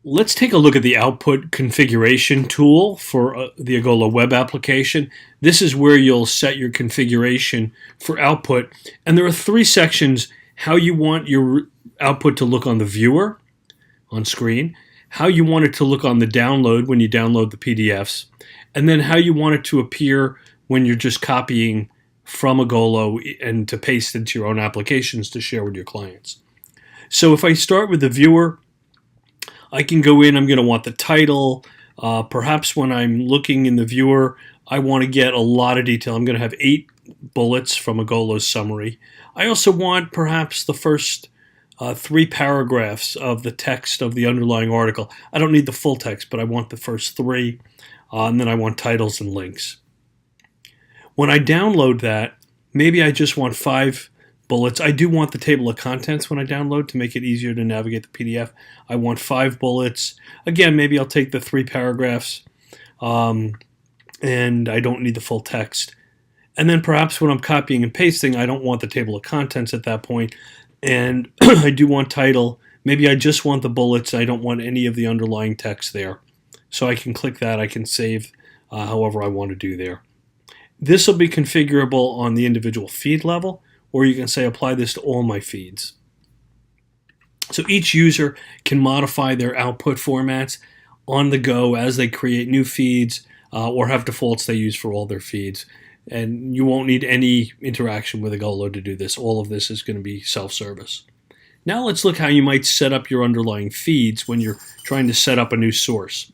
Let's take a look at the output configuration tool for the Agolo web application. This is where you'll set your configuration for output. And there are three sections: how you want your output to look on the viewer, on screen, how you want it to look on the download when you download the PDFs, and then how you want it to appear when you're just copying from Agolo and to paste into your own applications to share with your clients. So if I start with the viewer, I can go in, I'm going to want the title. Perhaps when I'm looking in the viewer, I want to get a lot of detail. I'm going to have 8 bullets from Agolo's summary. I also want perhaps the first 3 paragraphs of the text of the underlying article. I don't need the full text, but I want the first 3, and then I want titles and links. When I download that, maybe I just want 5 bullets. I do want the table of contents when I download to make it easier to navigate the PDF. I want 5 bullets. Again, maybe I'll take the 3 paragraphs, and I don't need the full text. And then perhaps when I'm copying and pasting, I don't want the table of contents at that point, and I do want title. Maybe I just want the bullets. I don't want any of the underlying text there. So I can click that. I can save however I want to do there. This will be configurable on the individual feed level, or you can say apply this to all my feeds. So each user can modify their output formats on the go as they create new feeds or have defaults they use for all their feeds. And you won't need any interaction with Agolo to do this. All of this is going to be self-service. Now let's look how you might set up your underlying feeds when you're trying to set up a new source.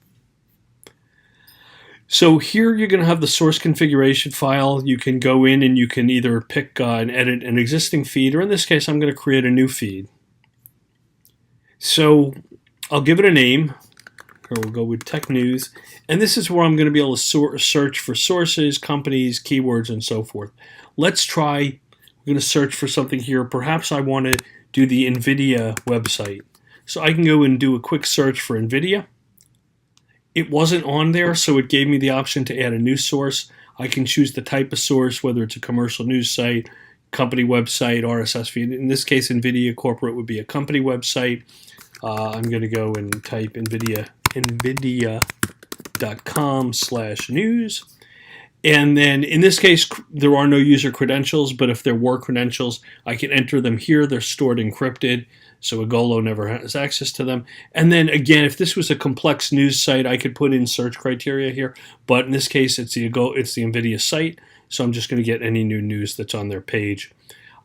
So here you're going to have the source configuration file. You can go in and you can either pick and edit an existing feed, or in this case I'm going to create a new feed. So I'll give it a name, or we'll go with Tech News, and this is where I'm going to be able to search for sources, companies, keywords, and so forth. Let's try, we're going to search for something here. Perhaps I want to do the NVIDIA website. So I can go and do a quick search for NVIDIA. It wasn't on there, so it gave me the option to add a new source. I can choose the type of source, whether it's a commercial news site, company website, RSS feed. In this case, NVIDIA Corporate would be a company website. I'm going to go and type nvidia.com/news. And then in this case, there are no user credentials, but if there were credentials, I can enter them here. They're stored encrypted, so Agolo never has access to them. And then again, if this was a complex news site, I could put in search criteria here. But in this case, it's the NVIDIA site, so I'm just going to get any new news that's on their page.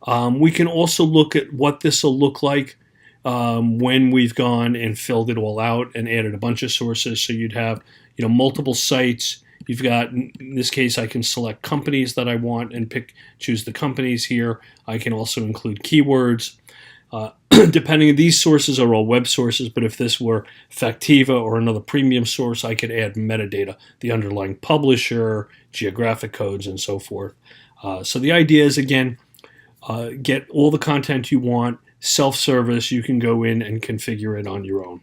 We can also look at what this will look like when we've gone and filled it all out and added a bunch of sources. So you'd have, multiple sites. You've got, in this case, I can select companies that I want and choose the companies here. I can also include keywords. Depending, these sources are all web sources, but if this were Factiva or another premium source, I could add metadata, the underlying publisher, geographic codes, and so forth. So the idea is, again, get all the content you want, self-service. You can go in and configure it on your own.